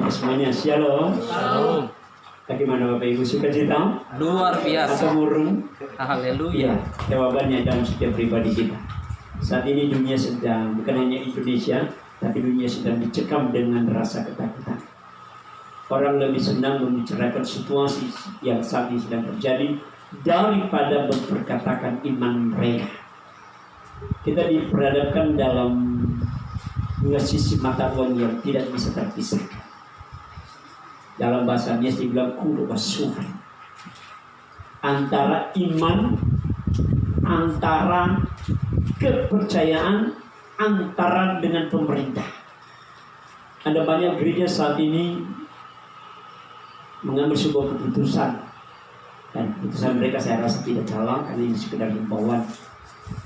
kita semuanya. Shalom. Shalom. Bagaimana Bapak Ibu, sukacita? Luar biasa. Atau murung? Haleluya. Jawabannya dalam setiap pribadi kita. Saat ini dunia sedang, bukan hanya Indonesia, tapi dunia sedang dicekam dengan rasa ketakutan. Orang lebih senang membicarakan situasi yang saat ini sedang terjadi daripada memperkatakan iman mereka. Kita diperhadapkan dalam dua sisi mata uang yang tidak bisa terpisahkan. Dalam bahasa Yesus dibilang kudu wasuhan. Antara iman, antara kepercayaan, antara dengan pemerintah. Ada banyak gereja saat ini mengambil sebuah keputusan, dan keputusan mereka saya rasa tidak salah, karena ini sekedar himbauan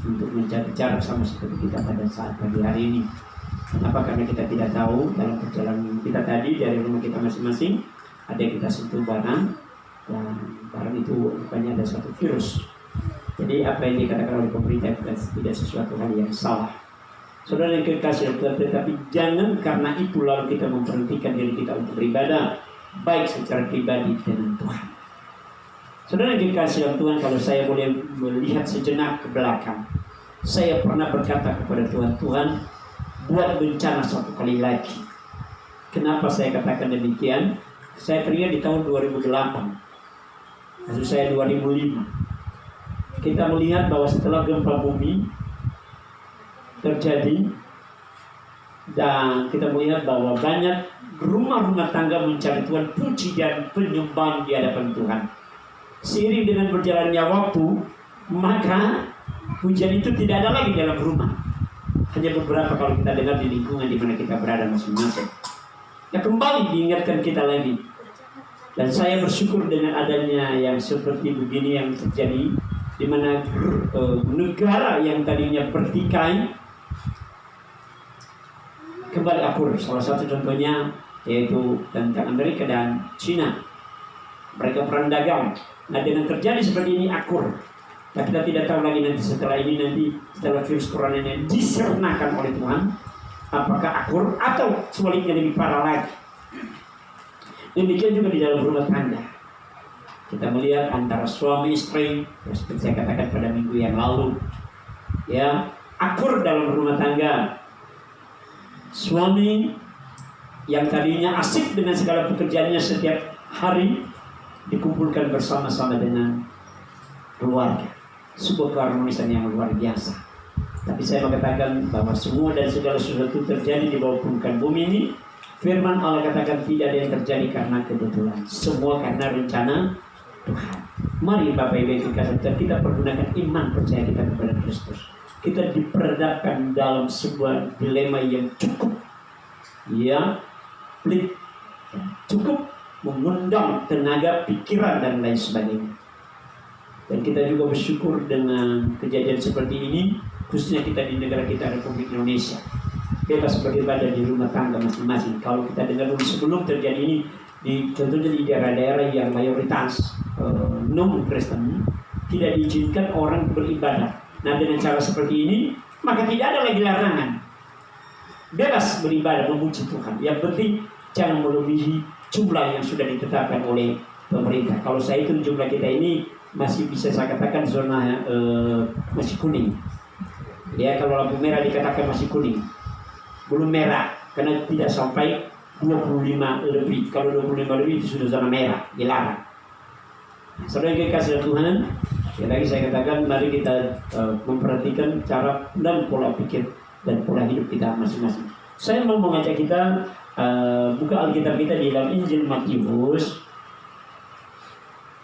untuk menjaga jarak sama seperti kita pada saat pagi hari ini. Kenapa? Karena kita tidak tahu dalam perjalanan kita tadi dari rumah kita masing-masing ada yang kita sentuh barang, dan barang itu rupanya ada satu virus. Jadi apa yang dikatakan oleh pemerintah tidak sesuatu hal yang salah. Saudara yang kekasih Tuhan, tetapi jangan karena itu lalu kita memberhentikan diri kita untuk beribadah baik secara pribadi dengan Tuhan. Saudara yang kekasih Tuhan, kalau saya boleh melihat sejenak ke belakang, saya pernah berkata kepada Tuhan, Tuhan, buat bencana satu kali lagi. Kenapa saya katakan demikian? Saya teringat di tahun 2008, maksud saya 2005. Kita melihat bahwa setelah gempa bumi terjadi, dan kita melihat bahwa banyak rumah-rumah tangga mencari Tuhan, puji dan penyembah di hadapan Tuhan. Seiring dengan berjalannya waktu, maka hujan itu tidak ada lagi dalam rumah. Hanya beberapa kalau kita dengar di lingkungan di mana kita berada masing-masing. Ya, kembali diingatkan kita lagi. Dan saya bersyukur dengan adanya yang seperti begini yang terjadi, di mana negara yang tadinya bertikai kembali akur. Salah satu contohnya yaitu tentang Amerika dan Cina. Mereka perang dagang. Nah, dengan terjadi seperti ini akur. Nah, kita tidak tahu lagi nanti setelah ini, nanti setelah virus corona ini disernakan oleh Tuhan, apakah akur atau sebaliknya lebih parah lagi. Demikian juga di dalam rumah tangga. Kita melihat antara suami istri, seperti saya katakan pada minggu yang lalu, ya, akur dalam rumah tangga. Suami yang tadinya asik dengan segala pekerjaannya setiap hari dikumpulkan bersama-sama dengan keluarga. Sebuah keharmonisan yang luar biasa. Tapi saya mengatakan bahwa semua dan segala sesuatu terjadi di bawah permukaan bumi ini. Firman Allah katakan tidak ada yang terjadi karena kebetulan. Semua karena rencana Tuhan. Mari Bapak Ibu kita pergunakan iman percaya kita kepada Kristus. Kita diperhadapkan dalam sebuah dilema yang cukup, ya, pelik, cukup mengundang tenaga, pikiran dan lain sebagainya. Dan kita juga bersyukur dengan kejadian seperti ini, khususnya kita di negara kita Republik Indonesia. Bebas beribadah di rumah tangga masing-masing. Kalau kita dengar dulu sebelum terjadi ini, contohnya di daerah-daerah yang mayoritas non-Kristen, tidak diizinkan orang beribadah. Nah, dengan cara seperti ini, maka tidak ada lagi larangan. Bebas beribadah, memuji Tuhan. Yang penting jangan melebihi jumlah yang sudah ditetapkan oleh pemerintah. Kalau saya hitung jumlah kita ini masih bisa saya katakan zona masih kuning. Ya, kalau lampu merah dikatakan masih kuning. Belum merah, karena tidak sampai 25 lebih. Kalau 25 lebih itu sudah zona merah, dilarang. Saudara yang kekasih Tuhan, sekali lagi saya katakan, mari kita memperhatikan cara dan pola pikir dan pola hidup kita masing-masing. Saya mau mengajak kita buka Alkitab kita di dalam Injil Matius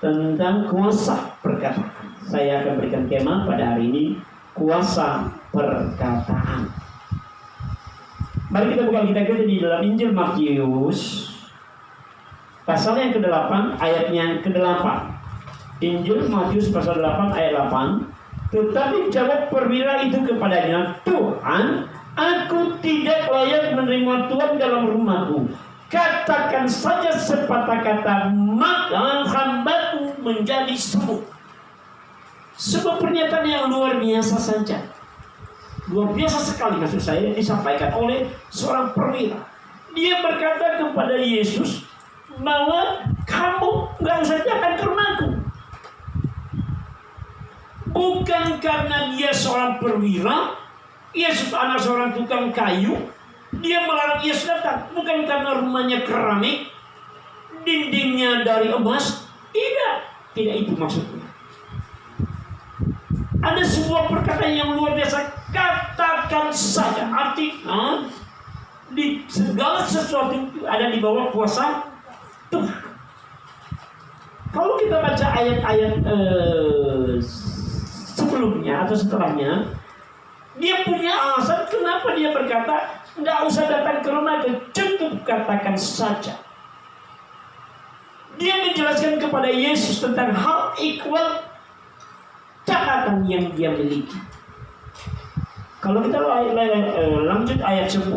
tentang kuasa perkataan. Saya akan berikan tema pada hari ini, kuasa perkataan. Mari kita buka Alkitab kita di dalam Injil Matius pasal yang ke-8 ayat yang ke-8. Injil Matius pasal 8 ayat 8. Tetapi jawab perwira itu kepadanya, Tuhan, aku tidak layak menerima Tuhan dalam rumahku. Katakan saja sepatah kata, maka hambaku menjadi sembuh. Sebuah pernyataan yang luar biasa saja. Luar biasa sekali maksud saya disampaikan oleh seorang perwira. Dia berkata kepada Yesus bahwa kamu nggak usah datang ke rumahku. Bukan karena dia seorang perwira, Yesus anak seorang tukang kayu, dia melarang Yesus datang. Bukan karena rumahnya keramik, dindingnya dari emas. Tidak itu maksudnya. Ada sebuah perkataan yang luar biasa. Katakan saja. Artinya di segala sesuatu itu ada di bawah kuasa Tuhan. Kalau kita baca ayat-ayat sebelumnya atau setelahnya, dia punya alasan kenapa dia berkata nggak usah datang ke rumah, cukup katakan saja. Dia menjelaskan kepada Yesus tentang hal ikhwal catatan yang dia miliki. Kalau kita lanjut ayat 10,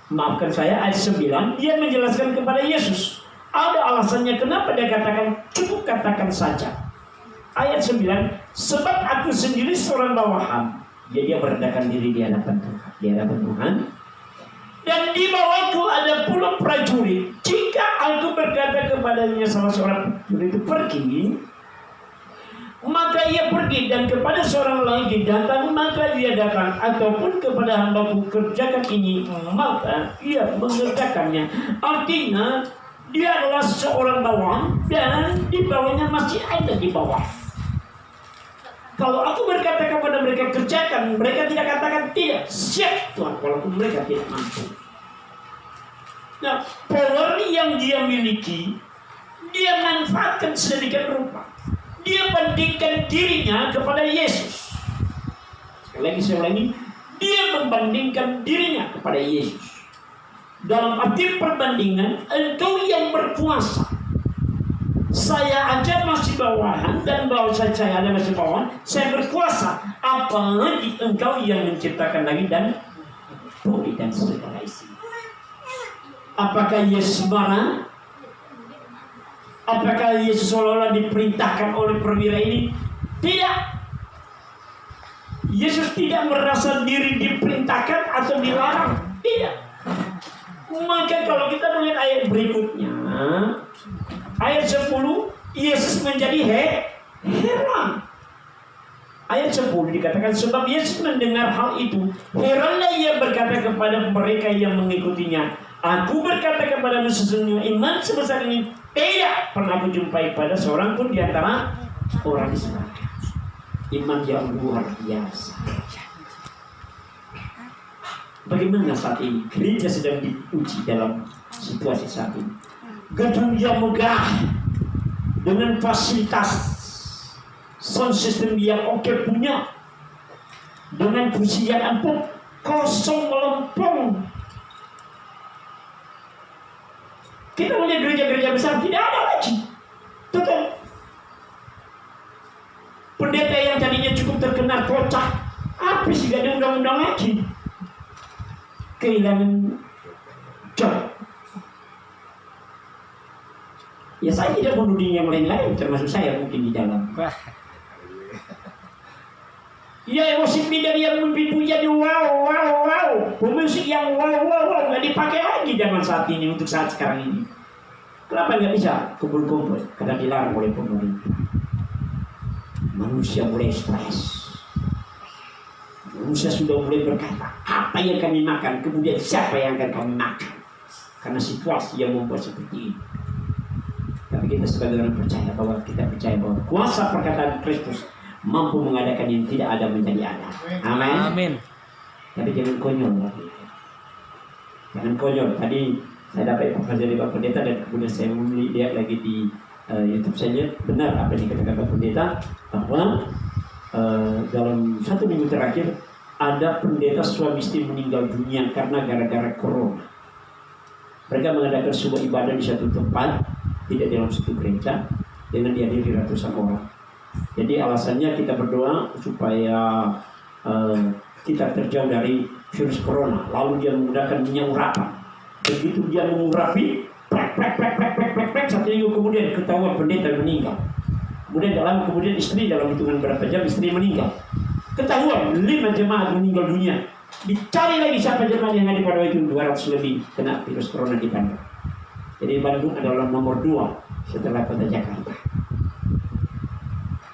maafkan saya, ayat 9, dia menjelaskan kepada Yesus. Ada alasannya kenapa dia katakan cukup katakan saja. Ayat 9, sebab aku sendiri seorang bawahan. Jadi dia merendahkan diri di hadapan Tuhan. Di hadapan Tuhan. Dan di bawahku ada 10 prajurit. Jika aku berkata kepadanya salah seorang prajurit itu pergi, maka ia pergi, dan kepada seorang lagi datang, maka dia datang. Ataupun kepada hambaku kerjakan ini, maka ia mengerjakannya. Artinya dia adalah seorang bawahan dan di bawahnya masih ada di bawah. Kalau aku berkata kepada mereka kerjakan, mereka tidak katakan tidak, siap Tuhan, walaupun mereka tidak mampu. Nah, power yang dia miliki, dia manfaatkan sedemikian rupa. Dia bandingkan dirinya kepada Yesus. Sekali lagi saya ulangi, dia membandingkan dirinya kepada Yesus. Dalam arti perbandingan, engkau yang berkuasa. Saya aja masih bawahan, dan bahwa saya ada masih bawahan, saya berkuasa. Apalagi engkau yang menciptakan langit dan bumi dan segala isi. Apakah Yesus marah? Apakah Yesus seolah-olah diperintahkan oleh perwira ini? Tidak. Yesus tidak merasa diri diperintahkan atau dilarang. Tidak. Maka kalau kita melihat ayat berikutnya, ayat 10, Yesus menjadi heran. Ayat 10 dikatakan, sebab Yesus mendengar hal itu, heranlah ia berkata kepada mereka yang mengikutinya, aku berkata kepadamu sesungguhnya iman sebesar ini tidak pernah aku jumpai pada seorang pun di antara orang Israel. Iman yang luar biasa. Bagaimana saat ini gereja sedang diuji dalam situasi saat ini? Gedung yang megah dengan fasilitas sound system yang oke punya, dengan kursi yang empuk, kosong melempung. Kita melihat gereja-gereja besar tidak ada lagi, tutup. Pendeta yang tadinya cukup terkenal kocak, habis tidak ada undang-undang lagi, kehilangan job. Ya saya tidak menuding yang lain-lain, termasuk saya mungkin di dalam. Ya musik leader yang memimpin jadi wow, pemusik yang wow, nggak dipakai lagi zaman saat ini untuk saat sekarang ini. Kenapa nggak bisa kumpul-kumpul? Karena dilarang oleh pemerintah. Manusia mulai stres. Manusia sudah mulai berkata, apa yang kami makan, kemudian siapa yang akan kami makan? Karena situasi yang membuat seperti ini. Tapi kita sebagai orang percaya bahwa kuasa perkataan Kristus mampu mengadakan yang tidak ada menjadi ada. Amin. Tapi jangan konyol lagi. Jangan konyol. Tadi saya dapat informasi dari Pak Pendeta dan kemudian saya melihat lagi di YouTube saya lihat benar apa yang dikatakan Pak Pendeta bahwa dalam 1 minggu terakhir ada pendeta suami istri meninggal dunia karena gara-gara corona. Mereka mengadakan sebuah ibadah di satu tempat, tidak dalam satu gereja, dengan dihadiri ratusan orang. Jadi alasannya kita berdoa supaya kita terjauh dari virus corona. Lalu dia menggunakan minyak urapan. Begitu dia mengurapi, prek, 1 minggu kemudian ketahuan pendeta meninggal. Kemudian istri dalam hitungan berapa jam istri meninggal. Ketahuan 5 jemaat meninggal dunia. Dicari lagi siapa jemaat yang hadir pada waktu itu, 200 lebih kena virus corona di Bandung. Jadi Bandung adalah nomor 2 setelah kota Jakarta.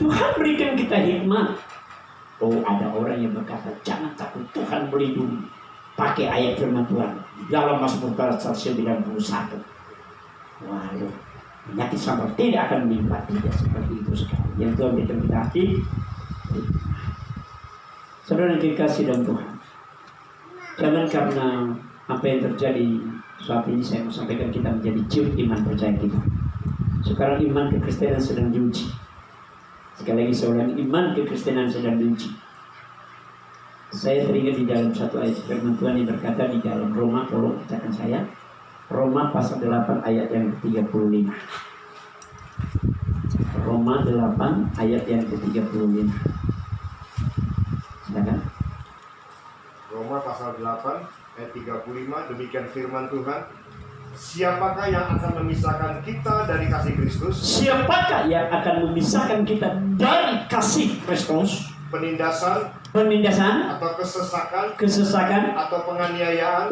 Tuhan berikan kita hikmat. Oh, ada orang yang berkata, jangan takut, Tuhan melindungi. Pakai ayat firman Tuhan dalam Mazmur 191. Waduh, penyakit sampar tidak akan menimpa, tidak seperti itu sekali. Yang Tuhan berikan kita hati. Saudara yang dikasih dalam Tuhan, jangan karena apa yang terjadi saat ini saya mau sampaikan kita menjadi ciut iman percaya kita. Sekarang iman kekristenan sedang diuji. Sekali lagi saya ulang, iman kekristenan sedang diuji. Saya teringat di dalam satu ayat firman Tuhan yang berkata di dalam Roma, tolong bacakan saya. Roma pasal 8 ayat yang ke-35. Roma 8 ayat yang ke-35. Silakan. Roma pasal 8 ayat 35, demikian firman Tuhan. Siapakah yang akan memisahkan kita dari kasih Kristus? Siapakah yang akan memisahkan kita dari kasih Kristus? Penindasan atau kesesakan atau penganiayaan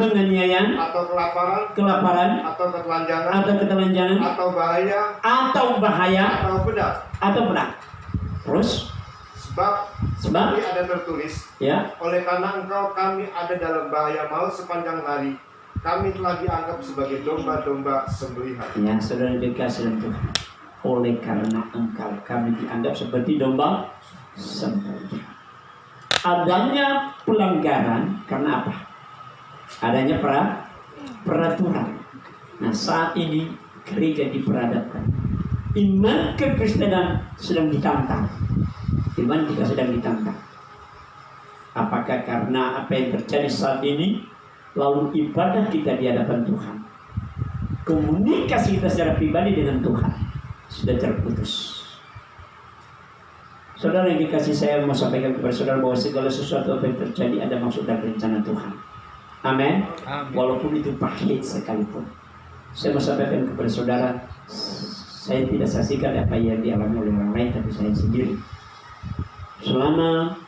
atau kelaparan atau ketelanjangan atau bahaya atau pedang. Terus Sebab Sebab ada tertulis, ya, oleh karena engkau kami ada dalam bahaya maut sepanjang hari, kami telah dianggap sebagai domba-domba sembelihan. ya saudara dikasih dalam Tuhan. Oleh karena engkau kami dianggap seperti domba sembelihan. Adanya pelanggaran karena apa? Adanya peraturan. Nah, saat ini gereja diperadaban. Iman kekristenan sedang ditantang. Iman kita sedang ditantang. Apakah karena apa yang terjadi saat ini, lalu ibadah kita di hadapan Tuhan, komunikasi kita secara pribadi dengan Tuhan sudah terputus. Saudara yang dikasih, saya mau sampaikan kepada saudara bahwa segala sesuatu apa yang terjadi ada maksud dan rencana Tuhan. Amin. Walaupun itu pahit sekalipun. Saya mau sampaikan kepada saudara, saya tidak saksikan apa yang dialami oleh orang lain, tapi saya sendiri. Selama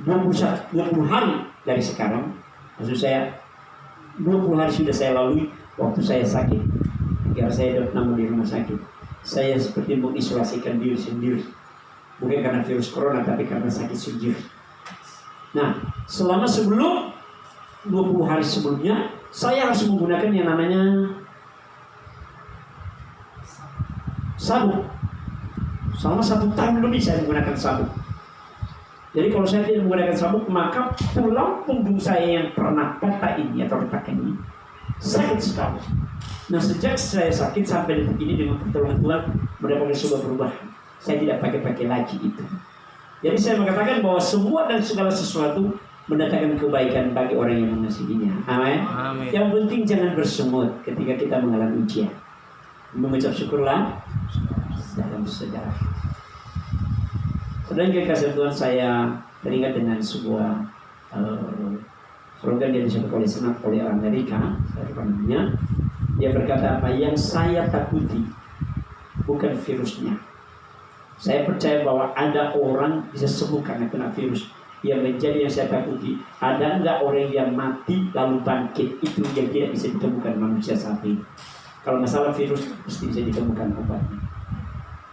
20 hari dari sekarang, maksud saya 20 hari sudah saya lalui waktu saya sakit. Ketika saya namun di rumah sakit, saya seperti mengisolasikan diri sendiri. Bukan karena virus corona, tapi karena sakit sendiri. Nah, selama 20 hari sebelumnya, saya harus menggunakan yang namanya sabuk. Selama 1 tahun lebih saya menggunakan sabuk. Jadi kalau saya tidak menggunakan sabuk, maka tulang punggung saya yang pernah patah ini atau retak ini sakit sekali. Nah, sejak saya sakit sampai detik ini dengan pertolongan Tuhan mendapatkan sebuah perubahan. Saya tidak pakai lagi itu. Jadi saya mengatakan bahwa semua dan segala sesuatu mendatangkan kebaikan bagi orang yang mengasihinya. Amin. Yang penting jangan bersemut ketika kita mengalami ujian. Mengucap syukurlah dalam sejarah. Saudara yang kasih Tuhan, saya teringat dengan sebuah slogan yang disebut oleh senat oleh orang Amerika. Dia berkata, apa yang saya takuti bukan virusnya. Saya percaya bahwa ada orang bisa sembuh karena kena virus. Yang menjadi yang saya takuti, ada enggak orang yang mati lalu bangkit? Itu yang tidak bisa ditemukan manusia saat ini. Kalau masalah virus pasti bisa ditemukan obatnya.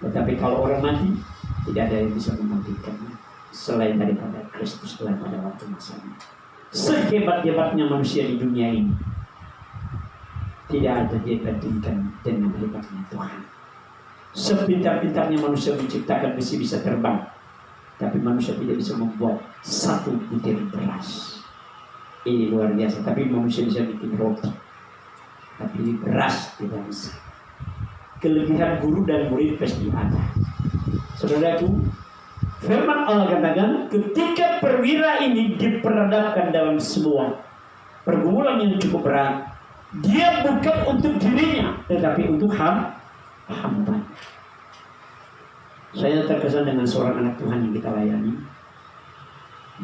Tetapi kalau orang mati, tidak ada yang bisa membangkitkannya selain daripada Kristus Tuhan pada waktu masanya. Sehebat-hebatnya manusia di dunia ini, tidak ada dia bandingkan dengan hebatnya Tuhan. Sepintar-pintarnya manusia menciptakan besi bisa terbang, tapi manusia tidak bisa membuat 1 butir beras. Ini luar biasa. Tapi manusia bisa bikin roti, tapi beras tidak bisa. Kelebihan guru dan murid pasti ada. Saudaraku, firman Allah katakan, ketika perwira ini diperadabkan dalam sebuah pergumulan yang cukup berat, dia bukan untuk dirinya, tetapi untuk hamba. Saya terkesan dengan seorang anak Tuhan yang kita layani.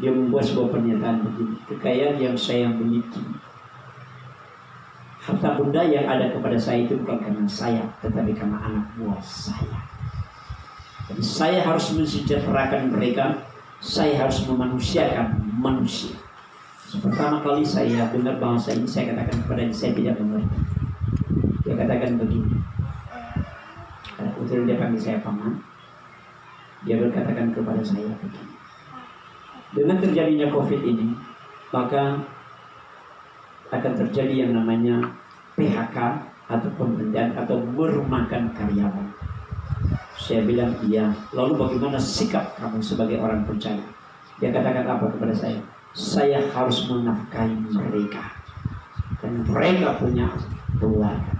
Dia membuat sebuah pernyataan begini, kekayaan yang saya miliki, harta benda yang ada kepada saya itu bukan karena saya, tetapi karena anak buah saya. Jadi saya harus mensejahterakan mereka, saya harus memanusiakan manusia. Pertama kali saya dengar bahasa ini, saya katakan kepada dia, saya tidak mengerti. Dia katakan begini, kebetulan dia panggil saya paman. Dia berkatakan kepada saya begini, dengan terjadinya COVID ini, maka akan terjadi yang namanya PHK atau pemberhentian atau merumahkan karyawan. Saya bilang iya. Lalu bagaimana sikap kamu sebagai orang percaya? Dia katakan apa kepada saya? Saya harus menafkahi mereka dan mereka punya keluarga.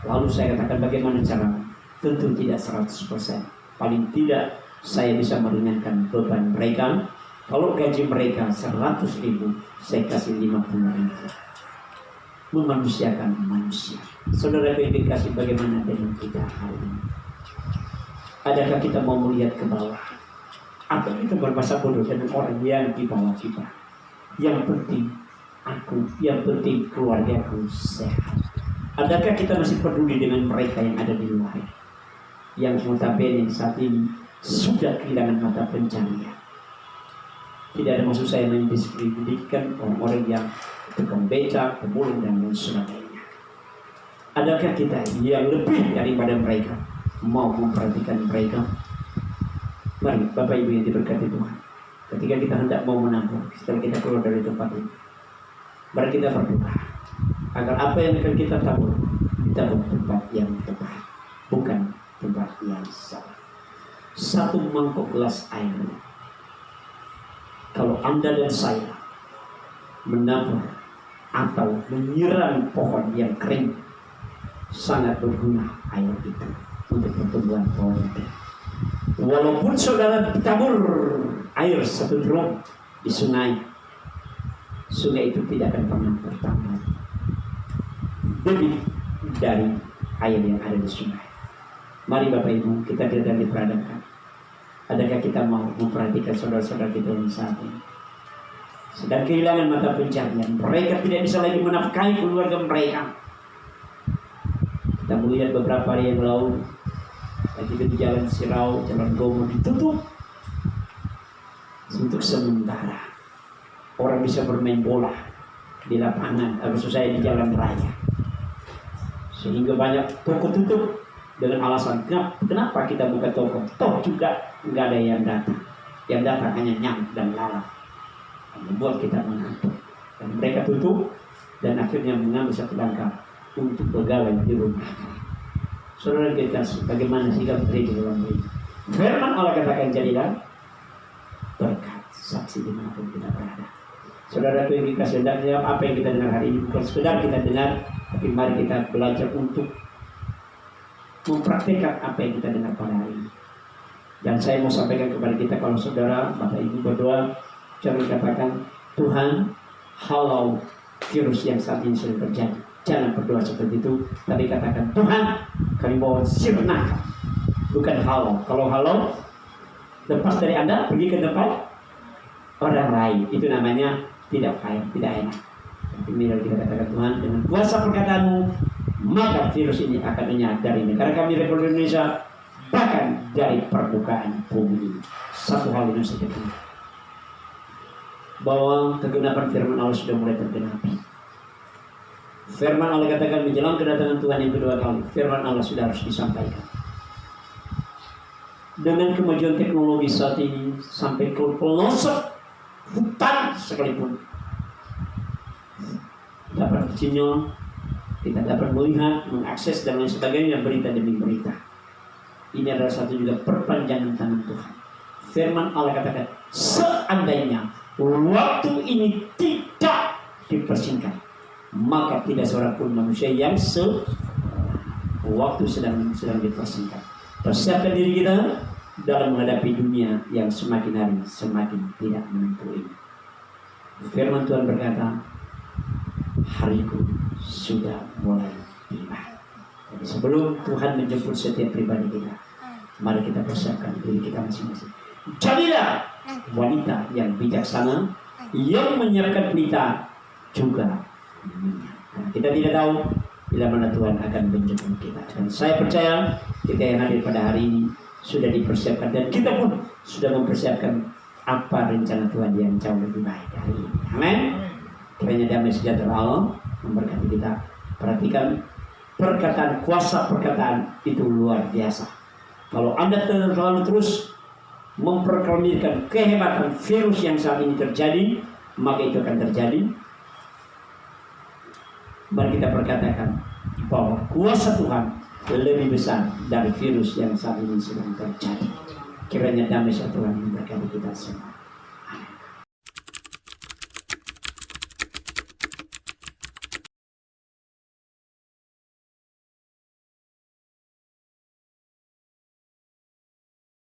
Lalu saya katakan bagaimana caranya? Tentu tidak 100%. Paling tidak saya bisa meringankan beban mereka. Kalau gaji mereka 100.000, saya kasih 50.000. Memanusiakan manusia. Saudara dikasih, bagaimana dengan kita hari ini? Adakah kita mau melihat ke bawah? Atau kita berbahasa bodoh dengan orang yang di bawah kita? Yang penting aku, yang penting keluargaku sehat. Adakah kita masih peduli dengan mereka yang ada di luar, yang notabene saat ini sudah kehilangan mata pencaharian? Tidak ada maksud saya mendiskreditkan orang-orang yang tukang becak, pemulung dan lain sebagainya. Adakah kita yang lebih daripada mereka mau memperhatikan mereka? Mari Bapak Ibu yang diberkati Tuhan, ketika kita hendak mau menabur, setelah kita keluar dari tempat ini, mari kita berdoa agar apa yang akan kita tabur, kita tempat yang tepat, bukan tempat yang salah. 1 mangkok gelas air, kalau Anda dan saya menabur atau menyiram pohon yang kering, sangat berguna air itu untuk pertumbuhan pohon itu. Walaupun saudara tabur air 1 drum di sungai, sungai itu tidak akan pernah bertambah lebih dari air yang ada di sungai. Mari Bapak Ibu, kita tidak diperadakan. Adakah kita mau memperhatikan saudara-saudara kita yang saat ini sedang kehilangan mata pencaharian? Mereka tidak bisa lagi menafkahi keluarga mereka. Kita melihat beberapa hari yang lalu, lagi di jalan Sirau, jalan Gomo ditutup untuk sementara. Orang bisa bermain bola di lapangan, maksud saya di jalan raya. Sehingga banyak toko tutup dengan alasan kenapa kita buka toko? Toh juga nggak ada yang datang. Yang datang hanya nyamuk dan lalat, membuat kita mengantuk. Dan mereka tutup dan akhirnya mengambil satu langkah untuk begawan di rumah. Saudara kita, bagaimana sikap gereja dalam ini? Firman Allah katakan, jadilah berkat saksi dimanapun kita berada. Saudara yang dikasih, hendaknya apa yang kita dengar hari ini bukan sekedar kita dengar, tapi mari kita belajar untuk mempraktikkan apa yang kita dengar pada hari ini. Dan saya mau sampaikan kepada kita, kalau saudara, Bapak Ibu berdoa, jangan katakan, Tuhan, halau virus yang saat ini sedang terjadi. Jangan berdoa seperti itu, tapi katakan, Tuhan, kami mohon sirnakan. Bukan halau. Kalau halau, lepas dari Anda, pergi ke tempat orang lain. Itu namanya tidak fair, tidak enak. Tapi mari kita katakan, Tuhan, dengan kuasa perkataanmu, maka virus ini akan lenyap dari negara kami, Republik Indonesia, bahkan dari permukaan bumi ini. Satu hal ini saja, bahwa kegenapan firman Allah sudah mulai tergenapi. Firman Allah katakan menjelang kedatangan Tuhan yang kedua kali, firman Allah sudah harus disampaikan. Dengan kemajuan teknologi saat ini sampai ke pelosok hutan sekalipun dapat sinyal, kita dapat melihat, mengakses dan lain sebagainya, berita demi berita. Ini adalah satu juga perpanjangan tangan Tuhan. Firman Allah katakan, seandainya waktu ini tidak dipersingkat, maka tidak seorang pun manusia yang waktu sedang dipersingkat. Persiapkan diri kita dalam menghadapi dunia yang semakin hari semakin tidak menentu ini. Firman Tuhan berkata, hariku sudah mulai tiba. Jadi sebelum Tuhan menjemput setiap pribadi kita, mari kita persiapkan diri kita masing-masing. Jadilah wanita yang bijaksana, yang menyiapkan pelita juga minyak. Nah, kita tidak tahu bila mana Tuhan akan menjemput kita. Dan saya percaya kita yang hadir pada hari ini sudah dipersiapkan, dan kita pun sudah mempersiapkan apa rencana Tuhan yang jauh lebih baik hari ini. Amin. Kiranya damai sejahtera Allah memberkati kita. Perhatikan perkataan, kuasa perkataan itu luar biasa. Kalau Anda terlalu terus memproklamirkan kehebatan virus yang saat ini terjadi, maka itu akan terjadi. Mari kita perkatakan bahwa kuasa Tuhan lebih besar dari virus yang saat ini sedang terjadi. Kiranya damai sejahtera Tuhan memberkati kita semua.